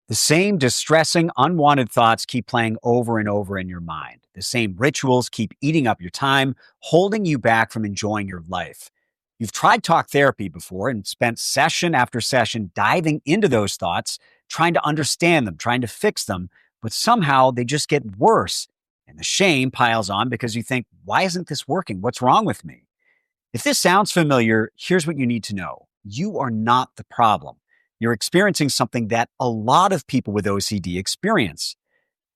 The same distressing, unwanted thoughts keep playing over and over in your mind. The same rituals keep eating up your time, holding you back from enjoying your life. You've tried talk therapy before and spent session after session diving into those thoughts, trying to understand them, trying to fix them, but somehow they just get worse. And the shame piles on because you think, why isn't this working? What's wrong with me? If this sounds familiar, here's what you need to know. You are not the problem. You're experiencing something that a lot of people with OCD experience.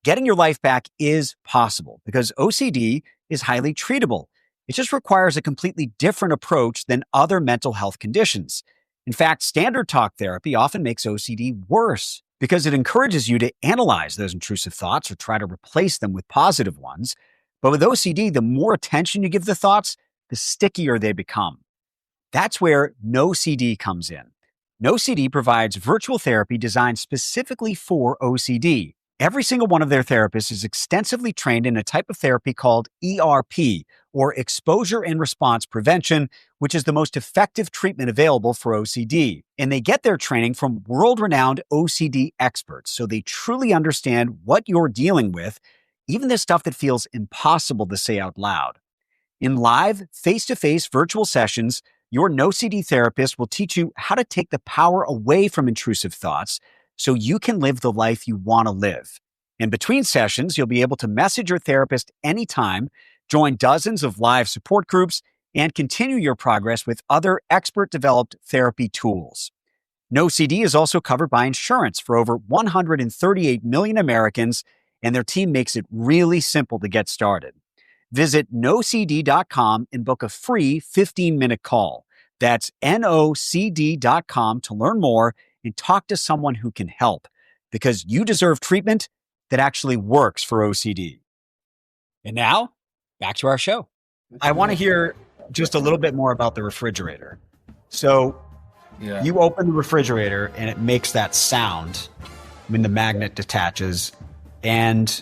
Getting your life back is possible because OCD is highly treatable. It just requires a completely different approach than other mental health conditions. In fact, standard talk therapy often makes OCD worse because it encourages you to analyze those intrusive thoughts or try to replace them with positive ones. But with OCD, the more attention you give the thoughts, the stickier they become. That's where No CD comes in. No CD provides virtual therapy designed specifically for OCD. Every single one of their therapists is extensively trained in a type of therapy called ERP, or exposure and response prevention, which is the most effective treatment available for OCD. And they get their training from world-renowned OCD experts, so they truly understand what you're dealing with, even the stuff that feels impossible to say out loud. In live, face-to-face virtual sessions, your No-CD therapist will teach you how to take the power away from intrusive thoughts so you can live the life you want to live. In between sessions, you'll be able to message your therapist anytime, join dozens of live support groups, and continue your progress with other expert-developed therapy tools. No-CD is also covered by insurance for over 138 million Americans, and their team makes it really simple to get started. Visit nocd.com and book a free 15-minute call. That's nocd.com to learn more and talk to someone who can help, because you deserve treatment that actually works for OCD. And now, back to our show. I want to hear just a little bit more about the refrigerator. So you open the refrigerator and it makes that sound when the magnet detaches, and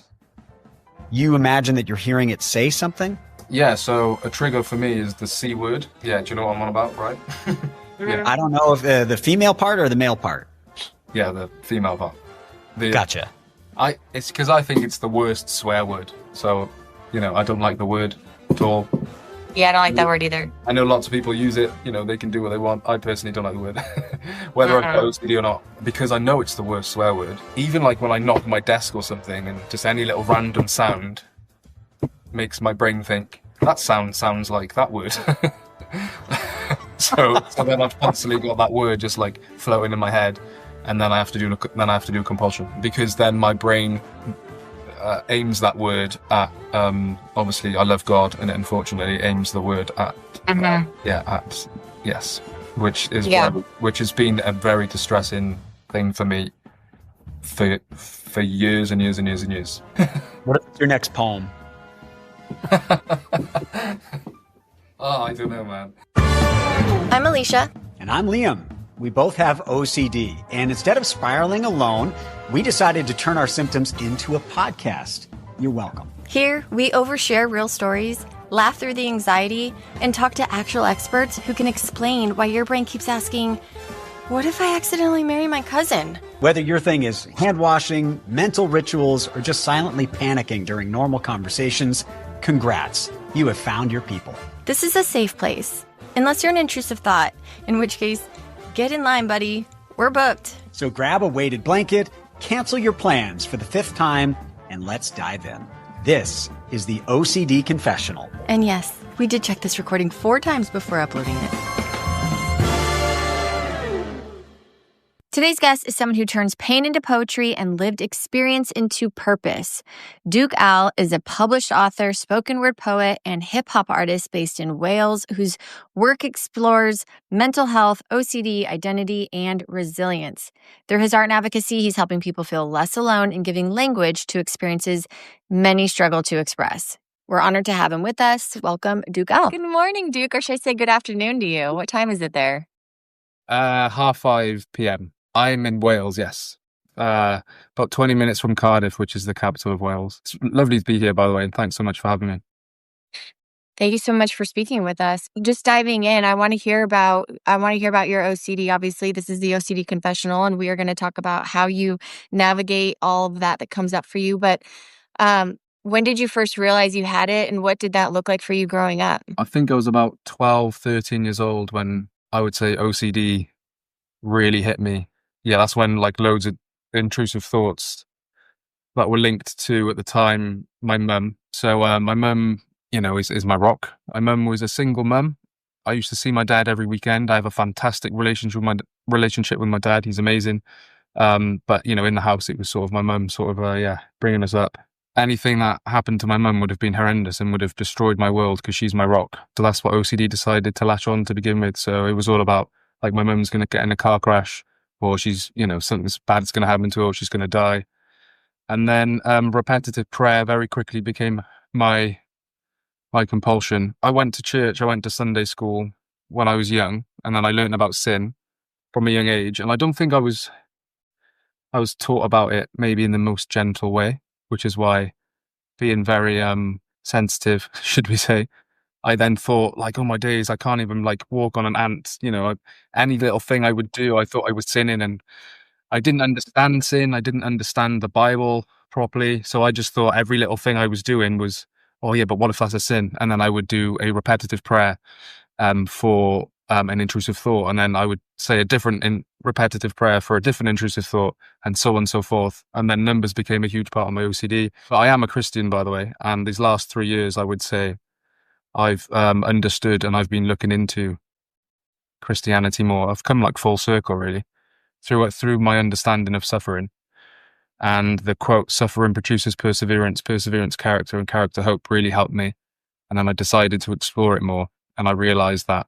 you imagine that you're hearing it say something? Yeah, so a trigger for me is the C word. Yeah, do you know what I'm on about, right? Yeah. I don't know if the female part or the male part. Yeah, the female part. Gotcha. It's because I think it's the worst swear word. So, I don't like the word at all. Yeah, I don't like that word either. I know lots of people use it. They can do what they want. I personally don't like the word. Whether I've got OCD or not. Because I know it's the worst swear word. Even like when I knock my desk or something and just any little random sound makes my brain think, that sound sounds like that word. So then I've constantly got that word just like floating in my head, and then I have to do a compulsion, because then my brain aims that word at obviously I love God, and it unfortunately aims the word at yes, which has been a very distressing thing for me for years and years and years and years. What is your next poem? Oh, I don't know, man. I'm Alicia. And I'm Liam. We both have OCD, and instead of spiraling alone, we decided to turn our symptoms into a podcast. You're welcome. Here, we overshare real stories, laugh through the anxiety, and talk to actual experts who can explain why your brain keeps asking, what if I accidentally marry my cousin? Whether your thing is hand washing, mental rituals, or just silently panicking during normal conversations, congrats. You have found your people. This is a safe place, unless you're an intrusive thought, in which case, get in line, buddy. We're booked. So grab a weighted blanket, cancel your plans for the 5th time, and let's dive in. This is the OCD Confessional. And yes, we did check this recording 4 times before uploading it. Today's guest is someone who turns pain into poetry and lived experience into purpose. Duke Al is a published author, spoken word poet, and hip-hop artist based in Wales whose work explores mental health, OCD, identity, and resilience. Through his art and advocacy, he's helping people feel less alone and giving language to experiences many struggle to express. We're honored to have him with us. Welcome, Duke Al. Good morning, Duke, or should I say good afternoon to you? What time is it there? 5:30 p.m. I'm in Wales, yes. About 20 minutes from Cardiff, which is the capital of Wales. It's lovely to be here, by the way, and thanks so much for having me. Thank you so much for speaking with us. Just diving in, I want to hear about your OCD. Obviously, this is the OCD Confessional, and we are going to talk about how you navigate all of that comes up for you. But when did you first realize you had it, and what did that look like for you growing up? I think I was about 12, 13 years old when I would say OCD really hit me. Yeah, that's when like loads of intrusive thoughts that were linked to at the time my mum. So my mum, is my rock. My mum was a single mum. I used to see my dad every weekend. I have a fantastic relationship with my dad. He's amazing. But in the house, it was sort of my mum sort of bringing us up. Anything that happened to my mum would have been horrendous and would have destroyed my world because she's my rock. So that's what OCD decided to latch on to begin with. So it was all about like my mum's going to get in a car crash, or she's, something bad's going to happen to her, or she's going to die. And then repetitive prayer very quickly became my compulsion. I went to church, I went to Sunday school when I was young, and then I learned about sin from a young age. And I don't think I was taught about it maybe in the most gentle way, which is why being very sensitive, should we say, I then thought like, oh my days, I can't even like walk on an ant. Any little thing I would do, I thought I was sinning, and I didn't understand sin. I didn't understand the Bible properly. So I just thought every little thing I was doing was, oh yeah, but what if that's a sin? And then I would do a repetitive prayer for an intrusive thought. And then I would say a different repetitive prayer for a different intrusive thought, and so on and so forth. And then numbers became a huge part of my OCD. But I am a Christian, by the way. And these last 3 years, I would say I've understood and I've been looking into Christianity more. I've come like full circle, really, through my understanding of suffering. And the quote, suffering produces perseverance, perseverance, character, and character, hope really helped me. And then I decided to explore it more. And I realized that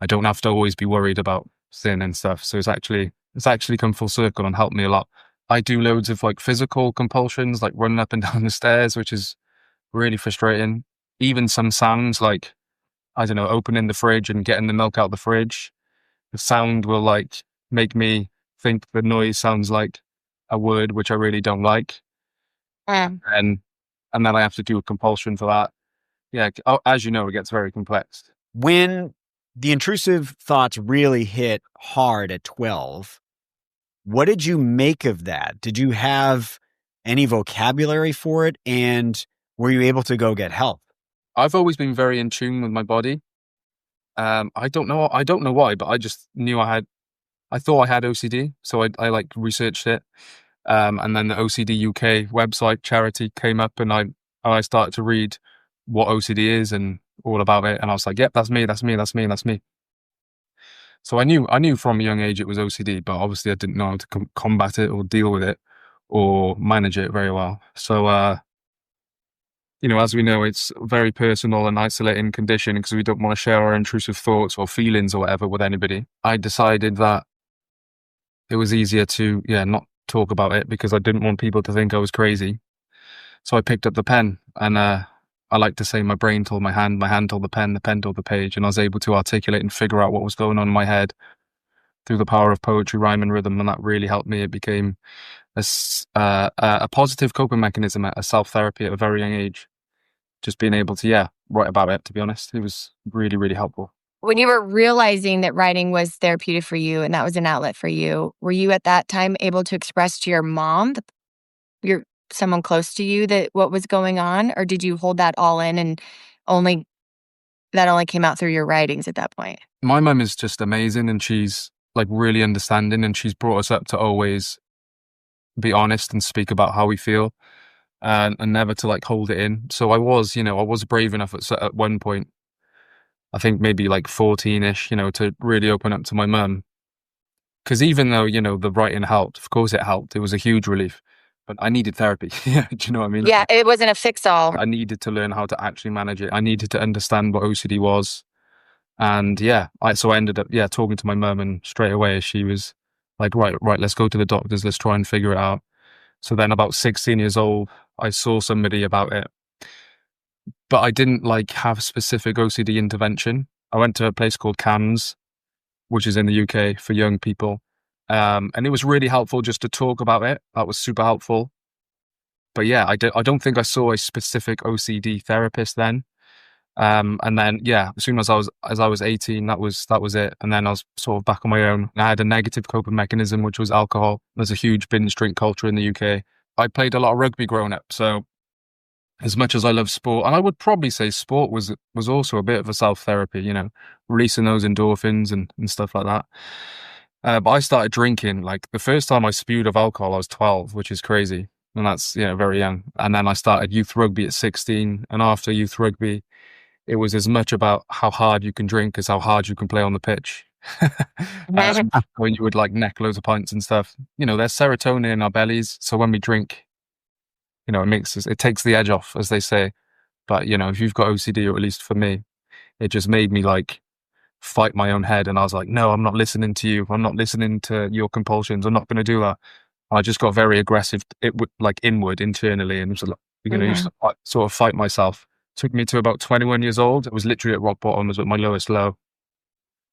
I don't have to always be worried about sin and stuff. So it's actually come full circle and helped me a lot. I do loads of like physical compulsions, like running up and down the stairs, which is really frustrating. Even some sounds like, I don't know, opening the fridge and getting the milk out the fridge. The sound will like make me think the noise sounds like a word which I really don't like. And then I have to do a compulsion for that. Yeah, as you know, it gets very complex. When the intrusive thoughts really hit hard at 12, what did you make of that? Did you have any vocabulary for it? And were you able to go get help? I've always been very in tune with my body. I don't know why, but I just knew I thought I had OCD. So I like researched it. And then the OCD UK website charity came up, and I started to read what OCD is and all about it. And I was like, yep, that's me. So I knew from a young age it was OCD, but obviously I didn't know how to combat it or deal with it or manage it very well. So, as we know, it's a very personal and isolating condition because we don't want to share our intrusive thoughts or feelings or whatever with anybody. I decided that it was easier to, not talk about it because I didn't want people to think I was crazy. So I picked up the pen, and I like to say my brain told my hand told the pen told the page, and I was able to articulate and figure out what was going on in my head through the power of poetry, rhyme, and rhythm, and that really helped me. It became a positive coping mechanism, a self-therapy at a very young age. Just being able to, write about it, to be honest. It was really, really helpful. When you were realizing that writing was therapeutic for you and that was an outlet for you, were you at that time able to express to your mom, someone close to you, that what was going on? Or did you hold that all in and that only came out through your writings at that point? My mum is just amazing, and she's like really understanding, and she's brought us up to always be honest and speak about how we feel. And never to like hold it in. So I was brave enough at one point, I think maybe like 14-ish, to really open up to my mum. Because even though, the writing helped, of course it helped. It was a huge relief. But I needed therapy. Yeah, do you know what I mean? Yeah, it wasn't a fix-all. I needed to learn how to actually manage it. I needed to understand what OCD was. And so I ended up, talking to my mum, and straight away she was like, right, let's go to the doctors. Let's try and figure it out. So then about 16 years old, I saw somebody about it, but I didn't like have specific OCD intervention. I went to a place called CAMS, which is in the UK for young people. And it was really helpful just to talk about it. That was super helpful. But I don't think I saw a specific OCD therapist then. And then, yeah, as soon as I was 18, that was it. And then I was sort of back on my own. I had a negative coping mechanism, which was alcohol. There's a huge binge drink culture in the UK. I played a lot of rugby growing up. So as much as I love sport, and I would probably say sport was also a bit of a self-therapy, you know, releasing those endorphins and stuff like that. But I started drinking, like the first time I spewed of alcohol, I was 12, which is crazy. And that's, you know, very young. And then I started youth rugby at 16. And after youth rugby, it was as much about how hard you can drink as how hard you can play on the pitch. When you would like neck loads of pints and stuff, you know, there's serotonin in our bellies. So when we drink, you know, it takes the edge off, as they say. But, you know, if you've got OCD, or at least for me, it just made me like fight my own head. And I was like, no, I'm not listening to you. I'm not listening to your compulsions. I'm not going to do that. I just got very aggressive. It would like inward internally, and was like, you know, used to sort of fight myself. Took me to about 21 years old. It was literally at rock bottom. It was at my lowest low.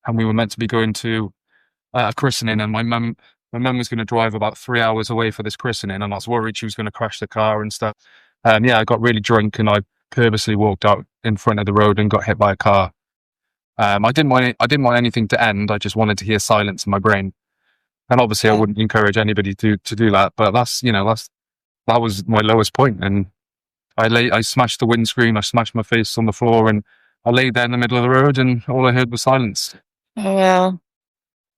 And we were meant to be going to a christening, and my mum was going to drive about 3 hours away for this christening, and I was worried she was going to crash the car and stuff. Yeah, I got really drunk, and I purposely walked out in front of the road and got hit by a car. I didn't want anything to end. I just wanted to hear silence in my brain. And obviously, I wouldn't encourage anybody to do that. But that was my lowest point. And I smashed the windscreen. I smashed my face on the floor, and I laid there in the middle of the road, and all I heard was silence. Oh, wow.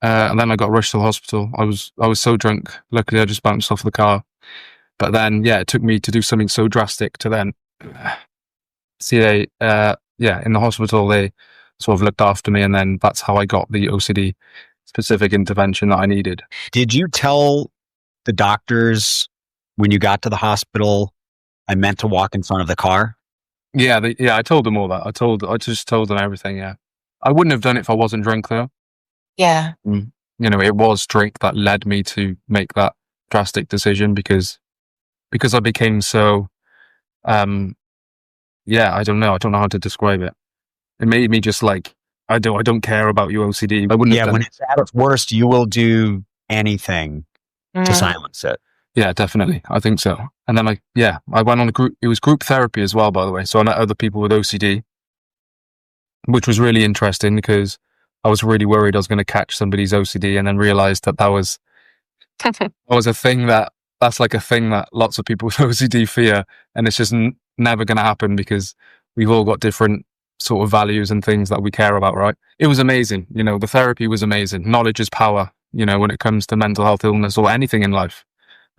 And then I got rushed to the hospital. I was so drunk. Luckily, I just bounced off the car. But then, yeah, it took me to do something so drastic to then see in the hospital, they sort of looked after me, and then that's how I got the OCD specific intervention that I needed. Did you tell the doctors when you got to the hospital, I meant to walk in front of the car? Yeah, I told them all that. I just told them everything. Yeah, I wouldn't have done it if I wasn't drunk, though. Yeah. You know, it was drink that led me to make that drastic decision because I became so. I don't know how to describe it. It made me just like, I don't care about you, OCD. I wouldn't have done when it's at its worst, you will do anything to silence it. Yeah, definitely. I think so. And then I went on it was group therapy as well, by the way. So I met other people with OCD, which was really interesting because I was really worried I was going to catch somebody's OCD, and then realized that was a thing that's like a thing that lots of people with OCD fear. And it's just never going to happen because we've all got different sort of values and things that we care about, right? It was amazing. You know, the therapy was amazing. Knowledge is power, you know, when it comes to mental health illness or anything in life.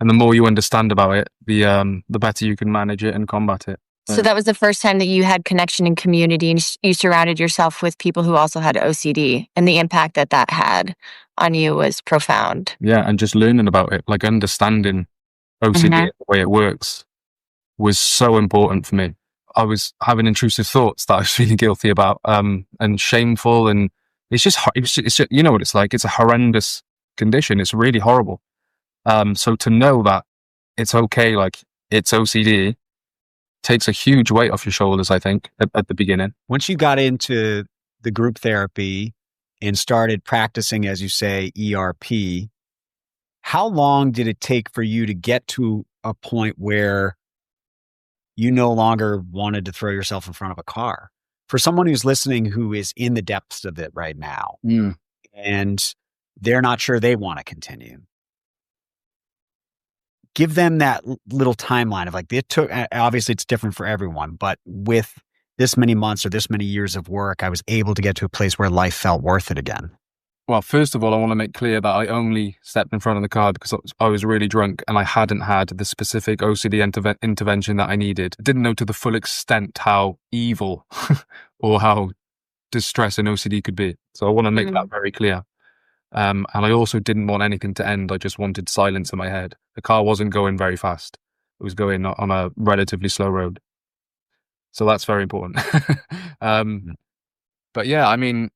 And the more you understand about it, the better you can manage it and combat it. So that was the first time that you had connection and community, and you surrounded yourself with people who also had OCD, and the impact that had on you was profound. Yeah, and just learning about it, like understanding OCD, the way it works, was so important for me. I was having intrusive thoughts that I was feeling guilty about, and shameful, and it's just you know what it's like. It's a horrendous condition. It's really horrible. So to know that it's okay, like it's OCD, takes a huge weight off your shoulders, I think, at the beginning. Once you got into the group therapy and started practicing, as you say, ERP, how long did it take for you to get to a point where you no longer wanted to throw yourself in front of a car? For someone who's listening who is in the depths of it right now, and they're not sure they want to continue, give them that little timeline of like, it took, obviously it's different for everyone, but with this many months or this many years of work, I was able to get to a place where life felt worth it again. Well, first of all, I want to make clear that I only stepped in front of the car because I was really drunk and I hadn't had the specific OCD intervention that I needed. I didn't know to the full extent how evil or how distressing OCD could be. So I want to make that very clear. And I also didn't want anything to end. I just wanted silence in my head. The car wasn't going very fast. It was going on a relatively slow road. So that's very important. But yeah, I mean,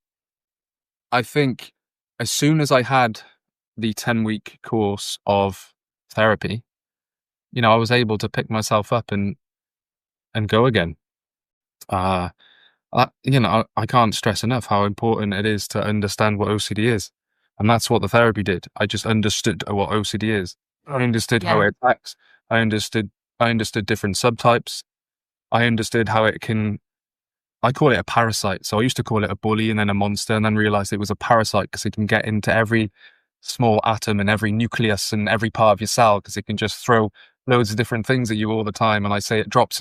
I think as soon as I had the 10-week course of therapy, you know, I was able to pick myself up and go again. You know, I can't stress enough how important it is to understand what OCD is. And that's what the therapy did. I just understood what OCD is. I understood how it attacks. I understood different subtypes. I understood how it can I call it a parasite. So I used to call it a bully and then a monster, and then realized it was a parasite because it can get into every small atom and every nucleus and every part of your cell, because it can just throw loads of different things at you all the time. And I say it drops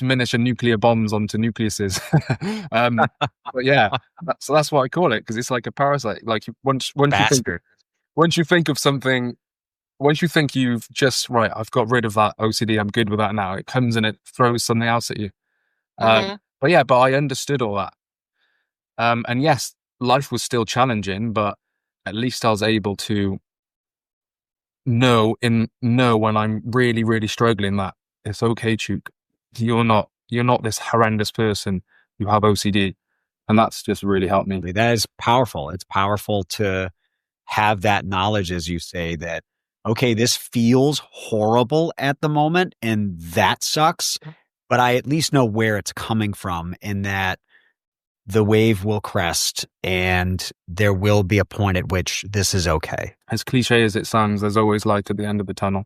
miniature nuclear bombs onto nucleuses. But yeah, so that's what I call it, because it's like a parasite. Like Bastard. once you think of something, once you think you've just right, I've got rid of that OCD, I'm good with that now. It comes and it throws something else at you. But I understood all that. And yes, life was still challenging, but at least I was able to know when I'm really, really struggling that it's okay, Chuck. You're not this horrendous person. You have OCD. And that's just really helped me. That is powerful. It's powerful to have that knowledge, as you say, that, okay, this feels horrible at the moment and that sucks, but I at least know where it's coming from, and that the wave will crest and there will be a point at which this is okay. As cliche as it sounds, there's always light at the end of the tunnel,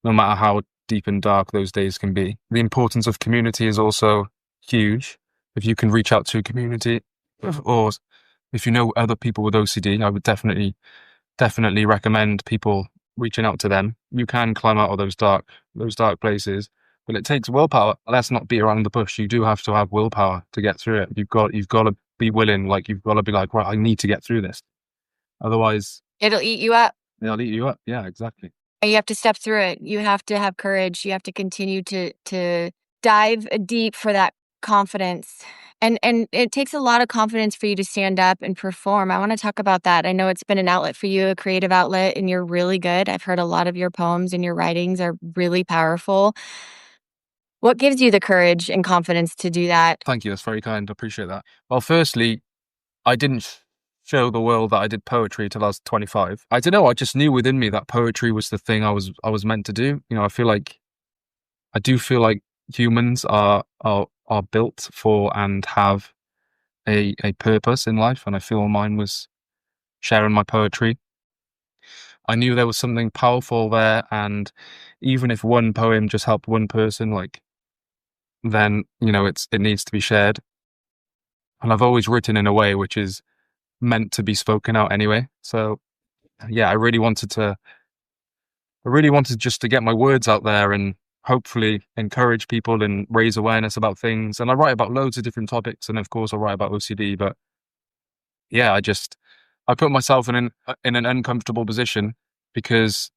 no matter how deep and dark those days can be. The importance of community is also huge. If you can reach out to a community, or if you know other people with OCD, I would definitely recommend people reaching out to them. You can climb out of those dark places, but it takes willpower. Let's not beat around the bush. You do have to have willpower to get through it. You've got to be willing. Like, you've got to be like, right, I need to get through this. Otherwise, It'll eat you up. they'll eat you up. Yeah, exactly. And you have to step through it. You have to have courage. You have to continue to dive deep for that confidence. And it takes a lot of confidence for you to stand up and perform. I want to talk about that. I know it's been an outlet for you, a creative outlet, and you're really good. I've heard a lot of your poems and your writings are really powerful. What gives you the courage and confidence to do that? Thank you. That's very kind. I appreciate that. Well, firstly, I didn't show the world that I did poetry till I was 25. I don't know. I just knew within me that poetry was the thing I was meant to do. You know, I do feel like humans are built for and have a purpose in life, and I feel mine was sharing my poetry. I knew there was something powerful there, and even if one poem just helped one person, like, then, you know, it needs to be shared. And I've always written in a way which is meant to be spoken out anyway. So yeah, I really wanted just to get my words out there and hopefully encourage people and raise awareness about things. And I write about loads of different topics, and of course I write about OCD, but yeah, I put myself in an uncomfortable position because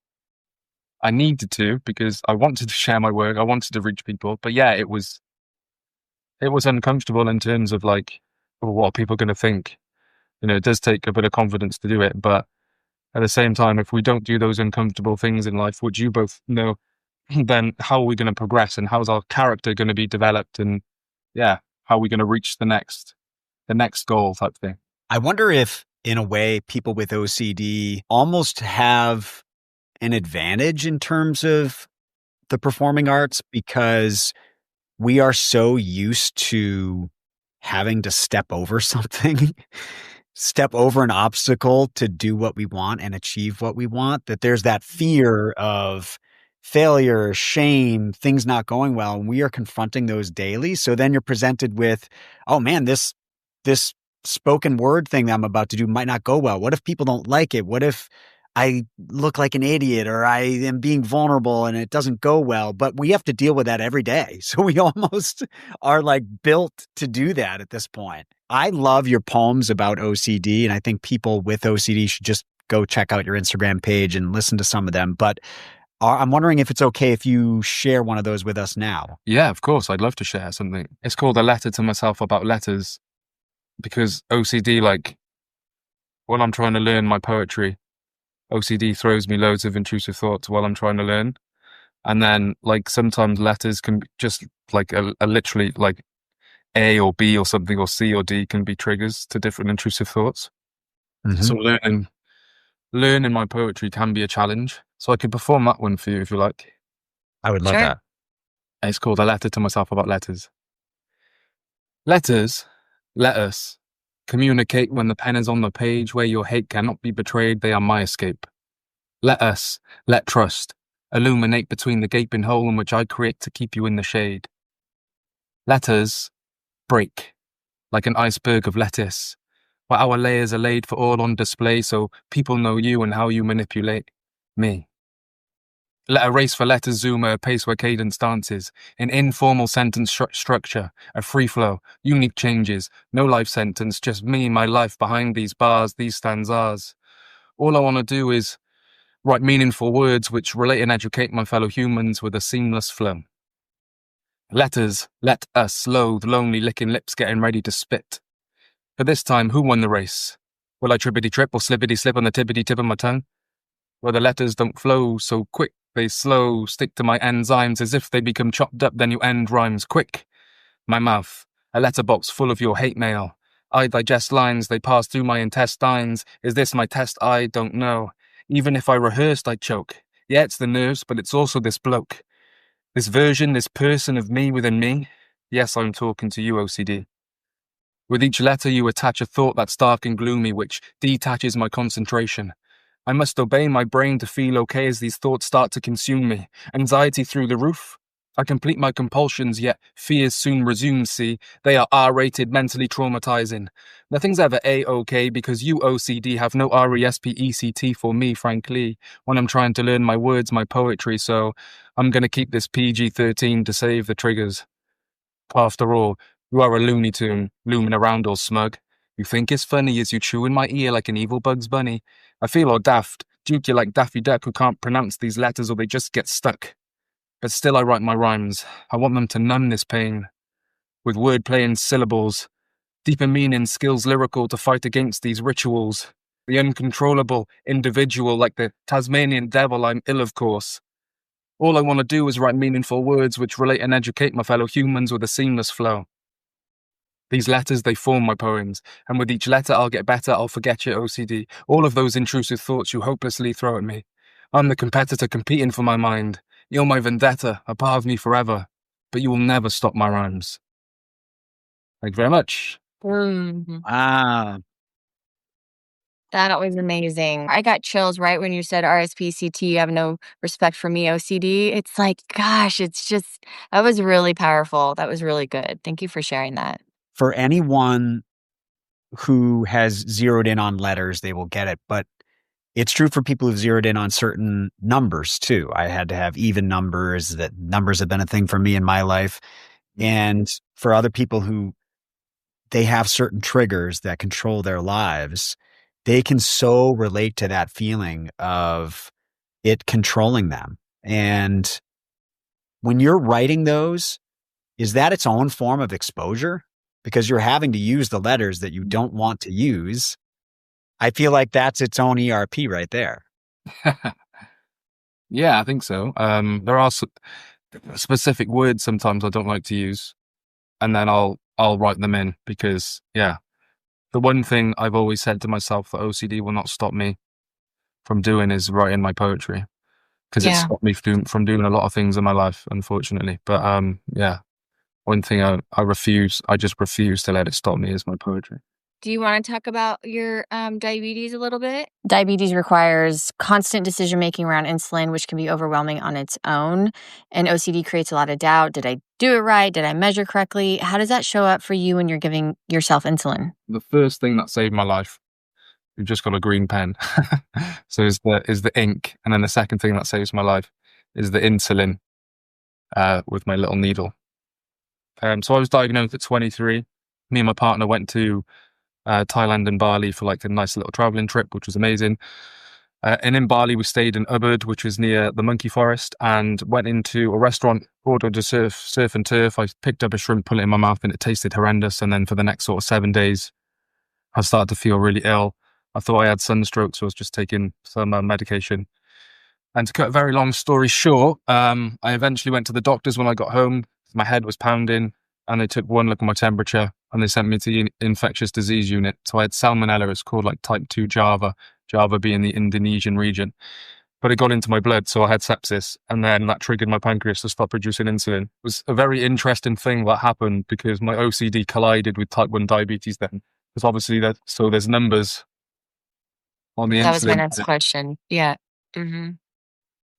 I needed to, because I wanted to share my work. I wanted to reach people, but yeah, it was uncomfortable in terms of like, well, what are people going to think? You know, it does take a bit of confidence to do it, but at the same time, if we don't do those uncomfortable things in life, which you both know, then how are we going to progress, and how's our character going to be developed, and yeah, how are we going to reach the next goal type thing? I wonder if, in a way, people with OCD almost have an advantage in terms of the performing arts, because we are so used to having to step over something, step over an obstacle to do what we want and achieve what we want, that there's that fear of failure, shame, things not going well. And we are confronting those daily. So then you're presented with, oh man, this spoken word thing that I'm about to do might not go well. What if people don't like it? What if I look like an idiot, or I am being vulnerable and it doesn't go well? But we have to deal with that every day. So we almost are like built to do that at this point. I love your poems about OCD, and I think people with OCD should just go check out your Instagram page and listen to some of them. But I'm wondering if it's okay if you share one of those with us now. Yeah, of course. I'd love to share something. It's called A Letter to Myself About Letters, because OCD, like, when I'm trying to learn my poetry, OCD throws me loads of intrusive thoughts while I'm trying to learn. And then, like, sometimes letters can be just like a literally like A or B or something, or C or D can be triggers to different intrusive thoughts. Mm-hmm. So learning my poetry can be a challenge. So I could perform that one for you if you like. I would love Sure. that. It's called A Letter to Myself About Letters. Letters, let us communicate when the pen is on the page where your hate cannot be betrayed. They are my escape. Let trust illuminate between the gaping hole in which I create to keep you in the shade. Letters, break like an iceberg of lettuce, where our layers are laid for all on display so people know you and how you manipulate me. Let a race for letters zoom at a pace where cadence dances, an informal sentence structure, a free flow, unique changes, no life sentence, just me, my life behind these bars, these stanzas. All I want to do is write meaningful words which relate and educate my fellow humans with a seamless flow. Letters, let us, loathe, lonely, licking lips getting ready to spit. But this time, who won the race? Will I trippity trip or slippity slip on the tippity tip of my tongue? Where the letters don't flow so quick, they slow, stick to my enzymes as if they become chopped up, then you end rhymes quick. My mouth, a letterbox full of your hate mail. I digest lines, they pass through my intestines. Is this my test? I don't know. Even if I rehearsed, I'd choke. Yeah, it's the nerves, but it's also this bloke. This version, this person of me within me. Yes, I'm talking to you, OCD. With each letter you attach a thought that's dark and gloomy, which detaches my concentration. I must obey my brain to feel okay as these thoughts start to consume me. Anxiety through the roof. I complete my compulsions, yet fears soon resume, see. They are R-rated, mentally traumatizing. Nothing's ever A-OK because you OCD have no R-E-S-P-E-C-T for me, frankly, when I'm trying to learn my words, my poetry, so I'm gonna keep this PG-13 to save the triggers. After all, you are a Looney Tune, looming around all smug. You think it's funny as you chew in my ear like an evil Bugs Bunny. I feel all daft, Duke you like Daffy Duck who can't pronounce these letters or they just get stuck. But still I write my rhymes. I want them to numb this pain. With wordplay and syllables, deeper meaning, skills lyrical to fight against these rituals. The uncontrollable individual like the Tasmanian devil, I'm ill of course. All I want to do is write meaningful words which relate and educate my fellow humans with a seamless flow. These letters, they form my poems, and with each letter I'll get better, I'll forget your OCD, all of those intrusive thoughts you hopelessly throw at me. I'm the competitor competing for my mind. You're my vendetta, a part of me forever, but you will never stop my rhymes. Thank you very much. Wow. That was amazing. I got chills right when you said RSPCT, you have no respect for me, OCD. It's like, gosh, it's just, that was really powerful. That was really good. Thank you for sharing that. For anyone who has zeroed in on letters, they will get it. But it's true for people who've zeroed in on certain numbers too. I had to have even numbers. That numbers have been a thing for me in my life. And for other people who they have certain triggers that control their lives, they can so relate to that feeling of it controlling them. And when you're writing those, is that its own form of exposure? Because you're having to use the letters that you don't want to use. I feel like that's its own ERP right there. Yeah, I think so. There are specific words sometimes I don't like to use, and then I'll write them in because, yeah, the one thing I've always said to myself that OCD will not stop me from doing is writing my poetry, because it's stopped me from doing a lot of things in my life, unfortunately. But yeah, one thing I just refuse to let it stop me is my poetry. Do you want to talk about your diabetes a little bit? Diabetes requires constant decision-making around insulin, which can be overwhelming on its own. And OCD creates a lot of doubt. Did I do it right? Did I measure correctly? How does that show up for you when you're giving yourself insulin? The first thing that saved my life, you've just got a green pen. So is the ink. And then the second thing that saves my life is the insulin with my little needle. So I was diagnosed at 23. Me and my partner went to Thailand and Bali for like a nice little traveling trip, which was amazing. And in Bali, we stayed in Ubud, which was near the monkey forest, and went into a restaurant, ordered a surf and turf. I picked up a shrimp, put it in my mouth, and it tasted horrendous. And then for the next sort of 7 days, I started to feel really ill. I thought I had sunstroke, so I was just taking some medication. And to cut a very long story short, I eventually went to the doctors when I got home. My head was pounding, and they took one look at my temperature, and they sent me to the infectious disease unit. So I had salmonella. It's called like type 2 Java, Java being the Indonesian region. But it got into my blood, so I had sepsis, and then that triggered my pancreas to stop producing insulin. It was a very interesting thing that happened because my OCD collided with type 1 diabetes then. Because obviously there's numbers on the insulin. That was my next question. Yeah. Mm-hmm.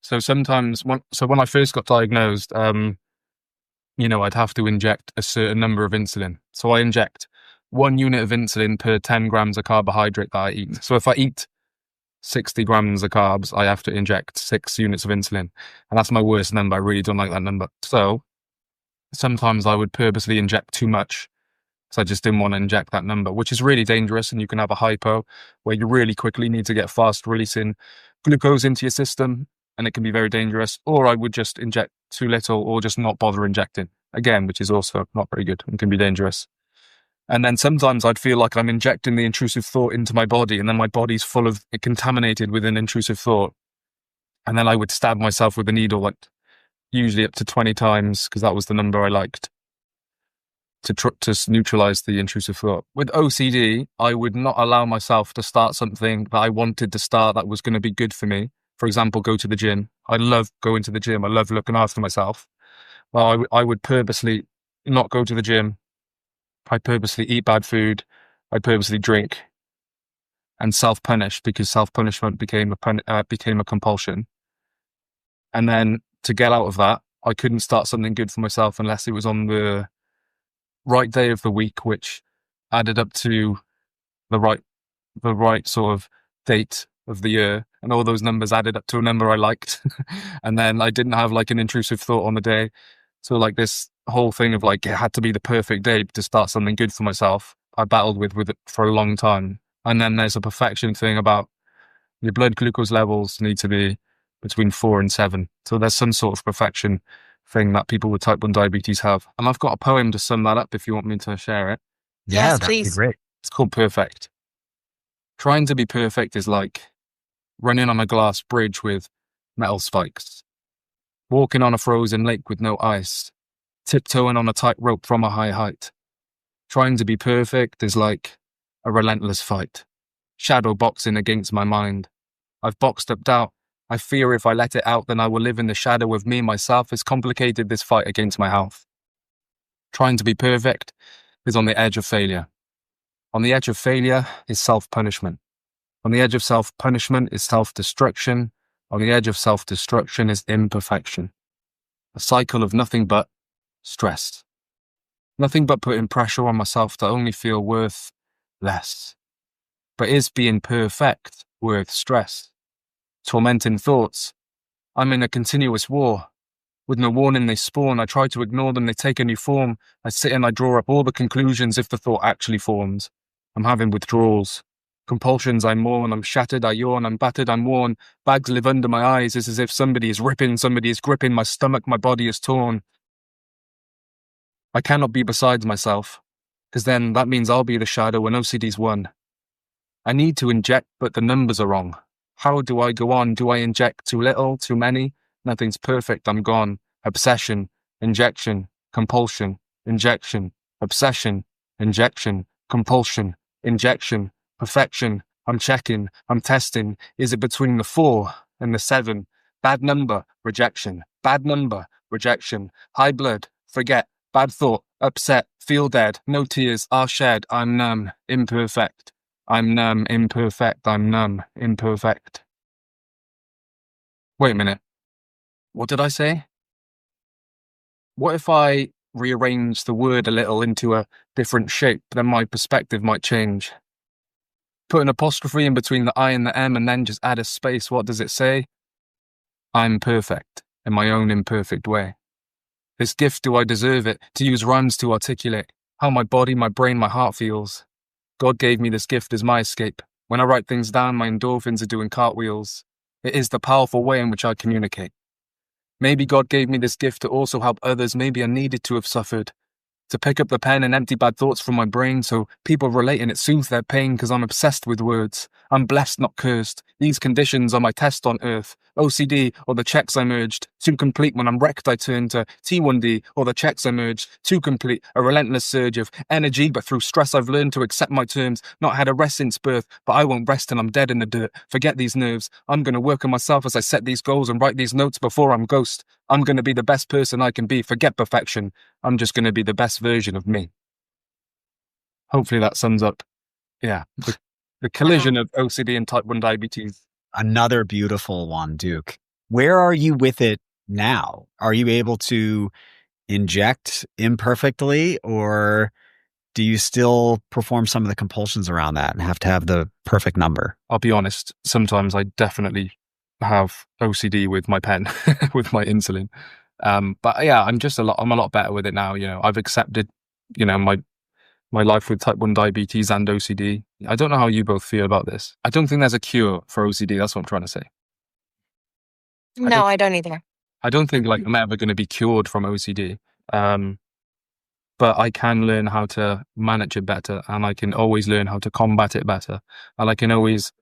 So sometimes, when I first got diagnosed, I'd have to inject a certain number of insulin. So I inject 1 unit of insulin per 10 grams of carbohydrate that I eat. So if I eat 60 grams of carbs, I have to inject 6 units of insulin. And that's my worst number. I really don't like that number. So sometimes I would purposely inject too much because I just didn't want to inject that number, which is really dangerous. And you can have a hypo where you really quickly need to get fast releasing glucose into your system, and it can be very dangerous. Or I would just inject too little or just not bother injecting, again, which is also not very good and can be dangerous. And then sometimes I'd feel like I'm injecting the intrusive thought into my body, and then my body's contaminated with an intrusive thought. And then I would stab myself with a needle, like usually up to 20 times, because that was the number I liked, to neutralize the intrusive thought. With OCD, I would not allow myself to start something that I wanted to start that was going to be good for me. For example, go to the gym. I love going to the gym. I love looking after myself. Well, I would purposely not go to the gym. I purposely eat bad food. I purposely drink and self-punish, because self-punishment became a compulsion. And then to get out of that, I couldn't start something good for myself unless it was on the right day of the week, which added up to the right sort of date of the year, and all those numbers added up to a number I liked. And then I didn't have like an intrusive thought on the day. So like this whole thing of like, it had to be the perfect day to start something good for myself, I battled with it for a long time. And then there's a perfection thing about your blood glucose levels need to be between 4 and 7. So there's some sort of perfection thing that people with type 1 diabetes have. And I've got a poem to sum that up if you want me to share it. Yes, that'd be please. great. It's called Perfect. Trying to be perfect is like running on a glass bridge with metal spikes, walking on a frozen lake with no ice, tiptoeing on a tightrope from a high height. Trying to be perfect is like a relentless fight, shadow boxing against my mind. I've boxed up doubt. I fear if I let it out, then I will live in the shadow of me myself. It's complicated, this fight against my health. Trying to be perfect is on the edge of failure. On the edge of failure is self-punishment. On the edge of self-punishment is self-destruction. On the edge of self-destruction is imperfection. A cycle of nothing but stress. Nothing but putting pressure on myself to only feel worth less. But is being perfect worth stress? Tormenting thoughts. I'm in a continuous war. With no warning they spawn. I try to ignore them, they take a new form. I sit and I draw up all the conclusions if the thought actually forms. I'm having withdrawals. Compulsions I mourn, I'm shattered, I yawn, I'm battered, I'm worn. Bags live under my eyes, it's as if somebody is ripping, somebody is gripping my stomach, my body is torn. I cannot be besides myself, because then that means I'll be the shadow when OCD's won. I need to inject, but the numbers are wrong. How do I go on? Do I inject too little, too many? Nothing's perfect, I'm gone. Obsession, injection, compulsion, injection, obsession, injection, compulsion, injection, perfection. I'm checking, I'm testing. Is it between the 4 and the 7? Bad number, rejection. Bad number, rejection. High blood, forget. Bad thought, upset, feel dead. No tears are shed. I'm numb, imperfect. I'm numb, imperfect. I'm numb, imperfect. Wait a minute. What did I say? What if I rearrange the word a little into a different shape? Then my perspective might change. Put an apostrophe in between the I and the M and then just add a space. What does it say? I'm perfect in my own imperfect way. This gift, do I deserve it? To use rhymes to articulate how my body, my brain, my heart feels. God gave me this gift as my escape. When I write things down, my endorphins are doing cartwheels. It is the powerful way in which I communicate. Maybe God gave me this gift to also help others. Maybe I needed to have suffered. To pick up the pen and empty bad thoughts from my brain so people relate and it soothes their pain because I'm obsessed with words. I'm blessed, not cursed. These conditions are my test on earth. OCD or the checks I merged. Too complete when I'm wrecked I turn to T1D or the checks I merged. Too complete, a relentless surge of energy, but through stress I've learned to accept my terms. Not had a rest since birth, but I won't rest till I'm dead in the dirt. Forget these nerves. I'm going to work on myself as I set these goals and write these notes before I'm ghost. I'm going to be the best person I can be. Forget perfection. I'm just going to be the best version of me. Hopefully that sums up, the collision of OCD and type 1 diabetes. Another beautiful one, Duke. Where are you with it now? Are you able to inject imperfectly, or do you still perform some of the compulsions around that and have to have the perfect number? I'll be honest, sometimes I definitely have OCD with my pen, with my insulin. But yeah, I'm a lot better with it now. I've accepted, my life with type 1 diabetes and OCD. I don't know how you both feel about this. I don't think there's a cure for OCD. That's what I'm trying to say. No, I don't either. I don't think I'm ever going to be cured from OCD. But I can learn how to manage it better, and I can always learn how to combat it better. And I can always,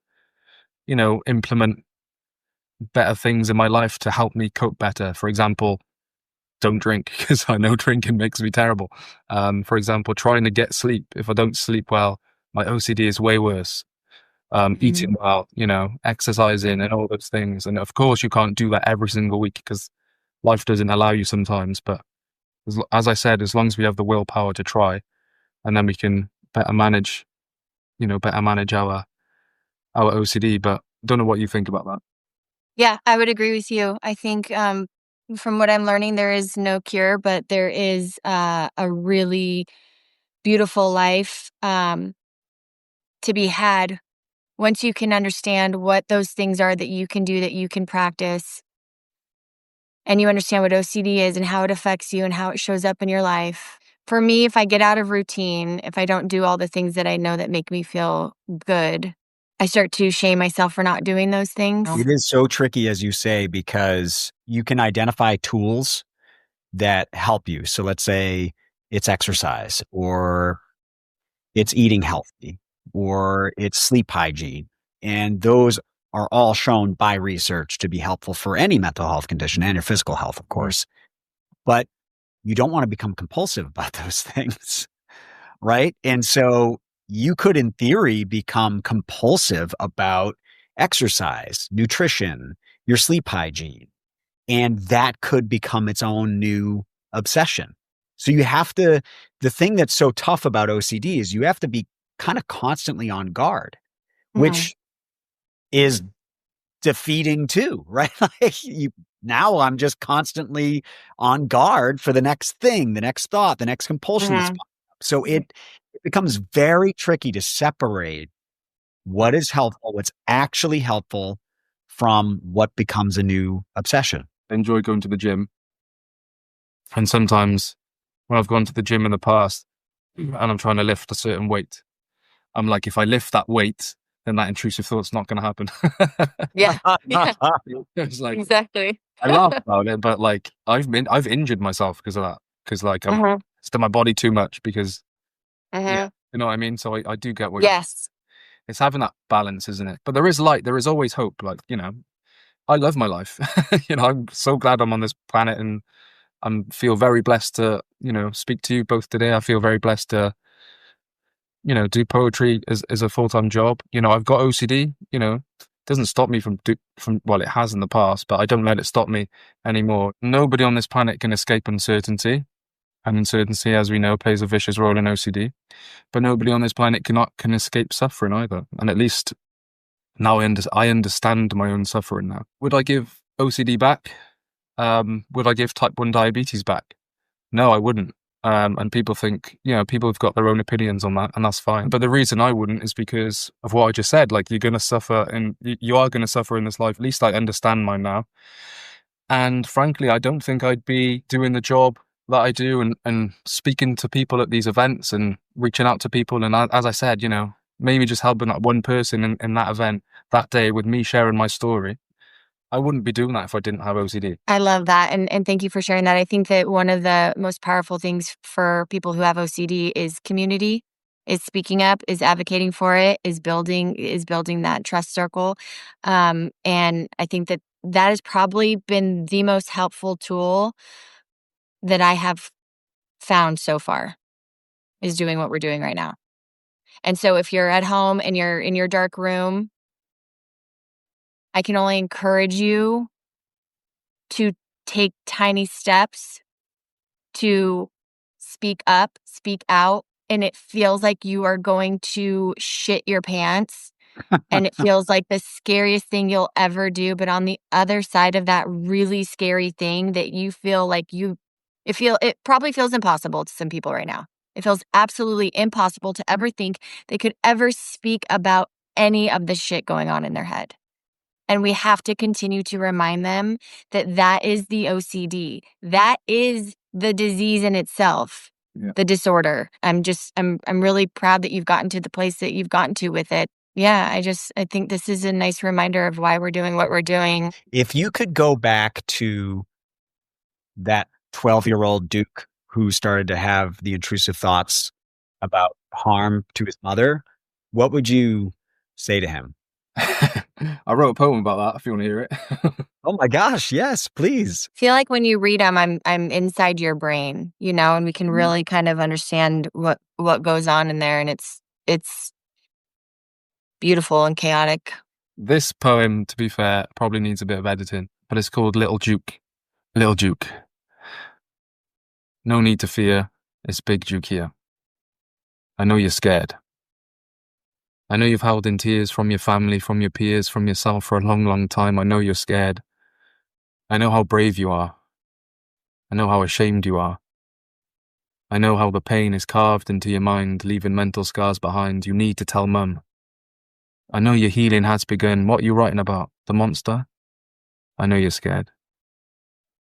implement better things in my life to help me cope better. For example, don't drink, because I know drinking makes me terrible. For example, trying to get sleep. If I don't sleep well, my OCD is way worse. Eating well, exercising and all those things. And of course, you can't do that every single week because life doesn't allow you sometimes. But as I said, as long as we have the willpower to try, and then we can better manage our OCD. But don't know what you think about that. Yeah, I would agree with you. I think from what I'm learning, there is no cure, but there is a really beautiful life to be had once you can understand what those things are that you can do, that you can practice, and you understand what OCD is and how it affects you and how it shows up in your life. For me, if I get out of routine, if I don't do all the things that I know that make me feel good, I start to shame myself for not doing those things. It is so tricky, as you say, because you can identify tools that help you. So let's say it's exercise, or it's eating healthy, or it's sleep hygiene. And those are all shown by research to be helpful for any mental health condition and your physical health, of course. But you don't want to become compulsive about those things, right? And so you could, in theory, become compulsive about exercise, nutrition, your sleep hygiene, and that could become its own new obsession. So you have to, the thing that's so tough about OCD is you have to be kind of constantly on guard, which is defeating too, right? Now I'm just constantly on guard for the next thing, the next thought, the next compulsion that's popping up. So it becomes very tricky to separate what is helpful, what's actually helpful, from what becomes a new obsession. I enjoy going to the gym. And sometimes when I've gone to the gym in the past and I'm trying to lift a certain weight, I'm like, if I lift that weight, then that intrusive thought's not going to happen. Yeah. It's like, Exactly. I laugh about it, but I've injured myself because of that. Because I'm it's to my body too much because, yeah, you know what I mean? So I do get what Yes. it's having that balance, isn't it? But there is light. There is always hope. I love my life. I'm so glad I'm on this planet, and I feel very blessed to, speak to you both today. I feel very blessed to, do poetry as a full-time job. I've got OCD, doesn't stop me well, it has in the past, but I don't let it stop me anymore. Nobody on this planet can escape uncertainty. And uncertainty, as we know, plays a vicious role in OCD. But nobody on this planet can escape suffering either. And at least now I understand my own suffering now. Would I give OCD back? Would I give type 1 diabetes back? No, I wouldn't. And people think, people have got their own opinions on that, and that's fine. But the reason I wouldn't is because of what I just said. You're going to suffer, and you are going to suffer in this life. At least I understand mine now. And frankly, I don't think I'd be doing the job that I do and speaking to people at these events and reaching out to people. And as I said, maybe just helping that one person in that event that day with me sharing my story. I wouldn't be doing that if I didn't have OCD. I love that. And thank you for sharing that. I think that one of the most powerful things for people who have OCD is community, is speaking up, is advocating for it, is building that trust circle. And I think that has probably been the most helpful tool that I have found so far, is doing what we're doing right now. And so if you're at home and you're in your dark room, I can only encourage you to take tiny steps to speak up, speak out, and it feels like you are going to shit your pants. And it feels like the scariest thing you'll ever do. But on the other side of that really scary thing that you feel like It probably feels impossible to some people right now. It feels absolutely impossible to ever think they could ever speak about any of the shit going on in their head. And we have to continue to remind them that that is the OCD. That is the disease in itself, the disorder. I'm really proud that you've gotten to the place that you've gotten to with it. Yeah, I think this is a nice reminder of why we're doing what we're doing. If you could go back to that 12-year-old Duke who started to have the intrusive thoughts about harm to his mother, what would you say to him? I wrote a poem about that if you want to hear it. Oh my gosh, yes, please. I feel like when you read them, I'm inside your brain, and we can really kind of understand what goes on in there, and it's beautiful and chaotic. This poem, to be fair, probably needs a bit of editing, but it's called Little Duke. Little Duke. No need to fear, it's Big Duke here. I know you're scared. I know you've held in tears from your family, from your peers, from yourself for a long, long time. I know you're scared. I know how brave you are. I know how ashamed you are. I know how the pain is carved into your mind, leaving mental scars behind. You need to tell Mum. I know your healing has begun. What are you writing about? The monster? I know you're scared.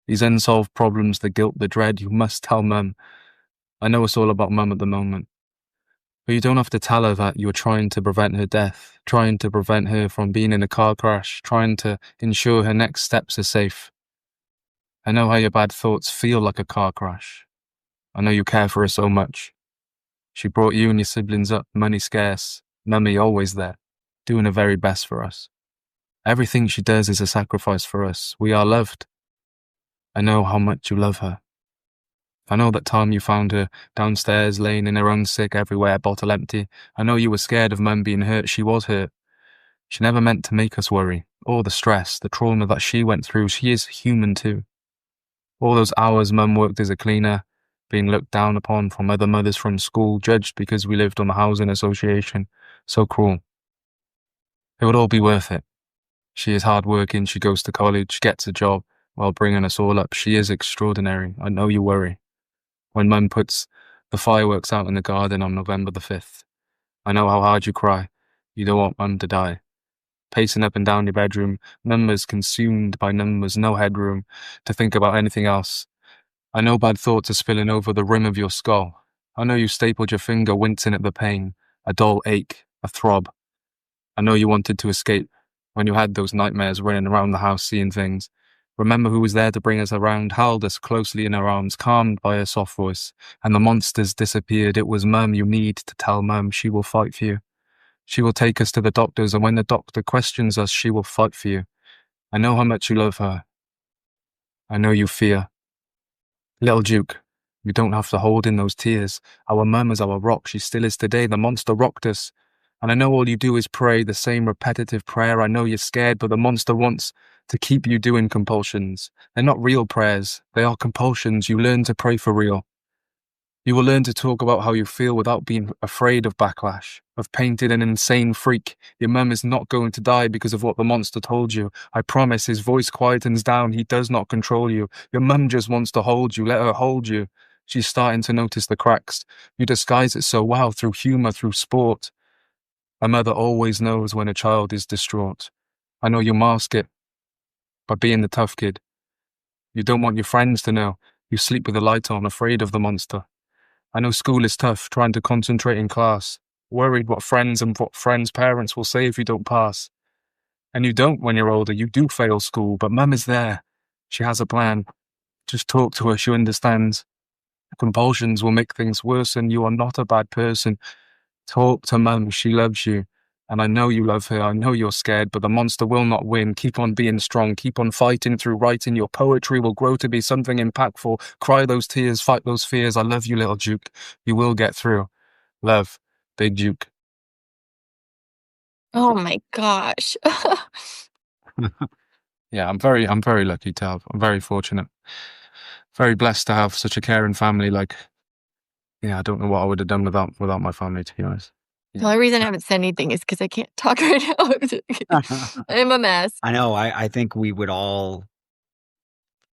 These unsolved problems, the guilt, the dread, you must tell Mum. I know it's all about Mum at the moment. But you don't have to tell her that you're trying to prevent her death, trying to prevent her from being in a car crash, trying to ensure her next steps are safe. I know how your bad thoughts feel like a car crash. I know you care for her so much. She brought you and your siblings up, money scarce, Mummy always there, doing her very best for us. Everything she does is a sacrifice for us. We are loved. I know how much you love her. I know that time you found her downstairs, laying in her own sick everywhere, bottle empty. I know you were scared of Mum being hurt. She was hurt. She never meant to make us worry. All the stress, the trauma that she went through, she is human too. All those hours Mum worked as a cleaner, being looked down upon from other mothers from school, judged because we lived on the housing association. So cruel. It would all be worth it. She is hard-working, she goes to college, gets a job, while bringing us all up. She is extraordinary. I know you worry. When Mum puts the fireworks out in the garden on November the 5th, I know how hard you cry. You don't want Mum to die. Pacing up and down your bedroom, numbers consumed by numbers, no headroom to think about anything else. I know bad thoughts are spilling over the rim of your skull. I know you stapled your finger, wincing at the pain, a dull ache, a throb. I know you wanted to escape when you had those nightmares running around the house seeing things. Remember who was there to bring us around, held us closely in her arms, calmed by her soft voice, and the monsters disappeared. It was Mum. You need to tell Mum. She will fight for you. She will take us to the doctors, and when the doctor questions us, she will fight for you. I know how much you love her. I know you fear. Little Duke, you don't have to hold in those tears. Our Mum is our rock. She still is today. The monster rocked us. And I know all you do is pray, the same repetitive prayer. I know you're scared, but the monster wants to keep you doing compulsions. They're not real prayers. They are compulsions. You learn to pray for real. You will learn to talk about how you feel without being afraid of backlash, of painting an insane freak. Your Mum is not going to die because of what the monster told you. I promise. His voice quietens down. He does not control you. Your Mum just wants to hold you. Let her hold you. She's starting to notice the cracks. You disguise it so well through humor, through sport. A mother always knows when a child is distraught. I know you mask it by being the tough kid. You don't want your friends to know. You sleep with the light on, afraid of the monster. I know school is tough, trying to concentrate in class, worried what friends and what friends' parents will say if you don't pass. And you don't when you're older. You do fail school, but Mum is there. She has a plan. Just talk to her. She understands. Compulsions will make things worse, and you are not a bad person. Talk to Mum. She loves you. And I know you love her. I know you're scared, but the monster will not win. Keep on being strong. Keep on fighting through writing. Your poetry will grow to be something impactful. Cry those tears. Fight those fears. I love you, little Duke. You will get through. Love, Big Duke. Oh my gosh. Yeah, I'm very lucky to have. I'm very fortunate. Very blessed to have such a caring family. I don't know what I would have done without my family, to be honest. The only reason I haven't said anything is because I can't talk right now. I'm a mess. I know. I think we would all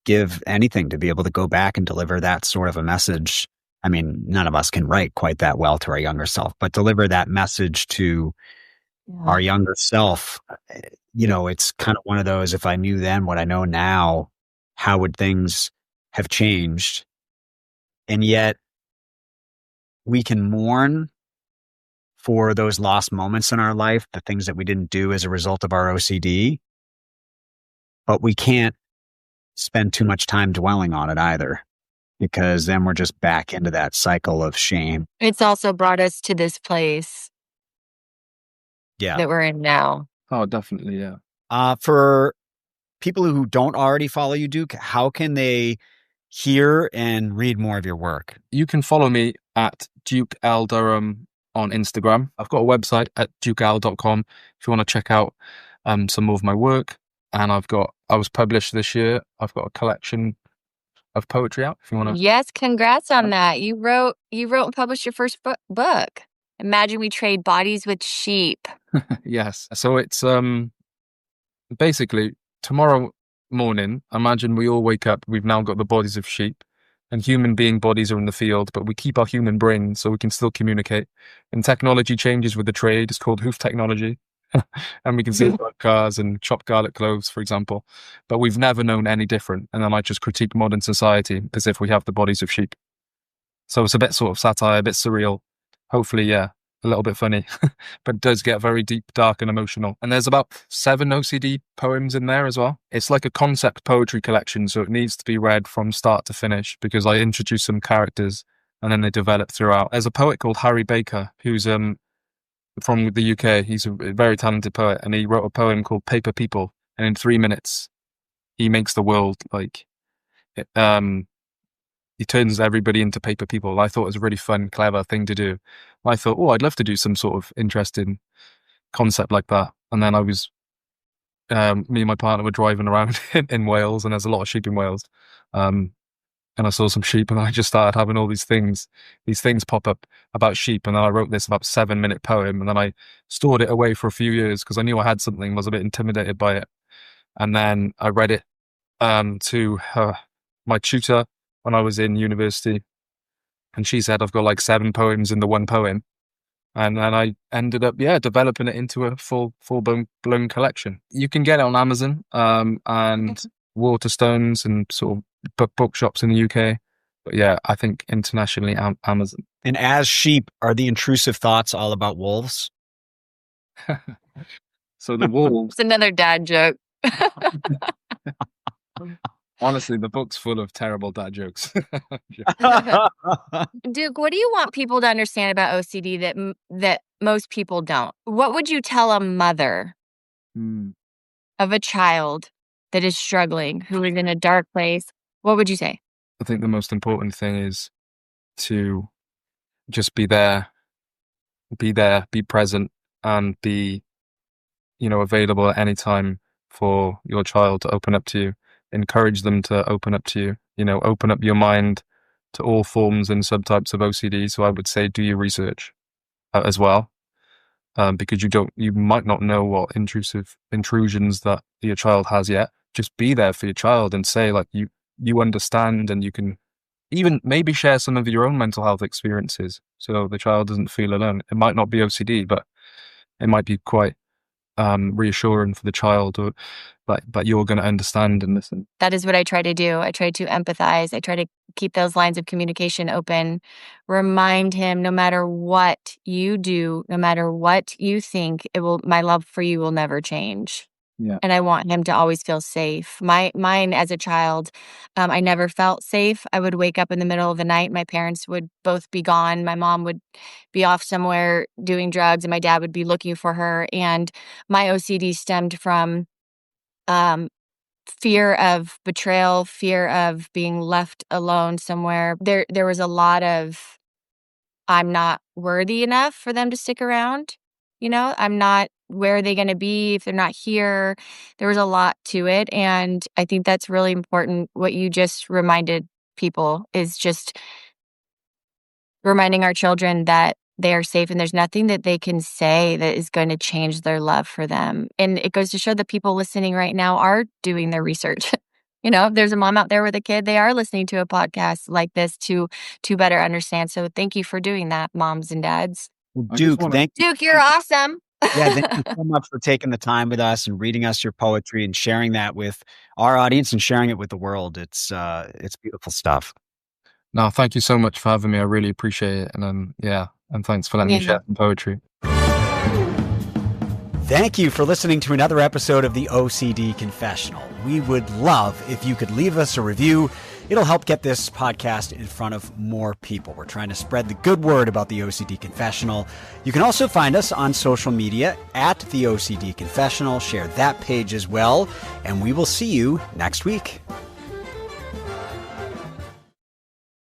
give anything to be able to go back and deliver that sort of a message. I mean, none of us can write quite that well to our younger self, but deliver that message to our younger self. It's kind of one of those, if I knew then what I know now, how would things have changed? And yet we can mourn for those lost moments in our life, the things that we didn't do as a result of our OCD, but we can't spend too much time dwelling on it either, because then we're just back into that cycle of shame. It's also brought us to this place Yeah. that we're in now. Oh, definitely, yeah. For people who don't already follow you, Duke, how can they hear and read more of your work? You can follow me at Duke Al Durham on Instagram. I've got a website at dukeal.com if you want to check out some more of my work. And I was published this year. I've got a collection of poetry out if you want to. Yes, congrats on that. You wrote and published your first book. Imagine we trade bodies with sheep. Yes. So it's basically tomorrow morning, imagine we all wake up, we've now got the bodies of sheep, and human being bodies are in the field, but we keep our human brains so we can still communicate. And technology changes with the trade. It's called hoof technology. And we can see cars and chop garlic cloves, for example. But we've never known any different. And then I just critique modern society as if we have the bodies of sheep. So it's a bit sort of satire, a bit surreal. Hopefully, yeah, a little bit funny, but it does get very deep, dark, and emotional. And there's about 7 OCD poems in there as well. It's like a concept poetry collection, so it needs to be read from start to finish because I introduce some characters and then they develop throughout. There's a poet called Harry Baker who's from the UK. He's a very talented poet, and he wrote a poem called Paper People. And in 3 minutes, he makes the world like he turns everybody into paper people. I thought it was a really fun, clever thing to do. I thought, I'd love to do some sort of interesting concept like that. And then I was, me and my partner were driving around in Wales, and there's a lot of sheep in Wales. And I saw some sheep, and I just started having all these things pop up about sheep. And then I wrote this about 7-minute poem, and then I stored it away for a few years because I knew I had something, was a bit intimidated by it. And then I read it to my tutor when I was in university, and she said I've got like 7 poems in the one poem, and then I ended up developing it into a full-blown collection. You can get it on Amazon and Waterstones and sort of bookshops in the UK, but yeah, I think internationally Amazon. And as sheep, are the intrusive thoughts all about wolves? So the wolves. It's another dad joke. Honestly, the book's full of terrible dad jokes. Duke, what do you want people to understand about OCD that most people don't? What would you tell a mother of a child that is struggling, who is in a dark place? What would you say? I think the most important thing is to just be there, be present, and be, available at any time for your child to open up to you. Encourage them to open up to you, open up your mind to all forms and subtypes of OCD. So I would say do your research as well, because you might not know what intrusions that your child has yet. Just be there for your child and say like you understand, and you can even maybe share some of your own mental health experiences so the child doesn't feel alone. It might not be OCD, but it might be quite reassuring for the child, but you're going to understand and listen. That is what I try to do. I try to empathize. I try to keep those lines of communication open. Remind him, no matter what you do, no matter what you think, my love for you will never change. Yeah. And I want him to always feel safe. Mine as a child, I never felt safe. I would wake up in the middle of the night. My parents would both be gone. My mom would be off somewhere doing drugs, and my dad would be looking for her. And my OCD stemmed from fear of betrayal, fear of being left alone somewhere. There was a lot of, I'm not worthy enough for them to stick around. I'm not, where are they going to be if they're not here? There was a lot to it. And I think that's really important. What you just reminded people is just reminding our children that they are safe and there's nothing that they can say that is going to change their love for them. And it goes to show that people listening right now are doing their research. if there's a mom out there with a kid, they are listening to a podcast like this to better understand. So thank you for doing that, moms and dads. Well, Duke, thank you. Duke, you're awesome. Yeah, thank you so much for taking the time with us and reading us your poetry and sharing that with our audience and sharing it with the world. It's beautiful stuff. No, thank you so much for having me. I really appreciate it. And and thanks for letting me share some poetry. Thank you for listening to another episode of the OCD Confessional. We would love if you could leave us a review. It'll help get this podcast in front of more people. We're trying to spread the good word about the OCD Confessional. You can also find us on social media at the OCD Confessional. Share that page as well. And we will see you next week.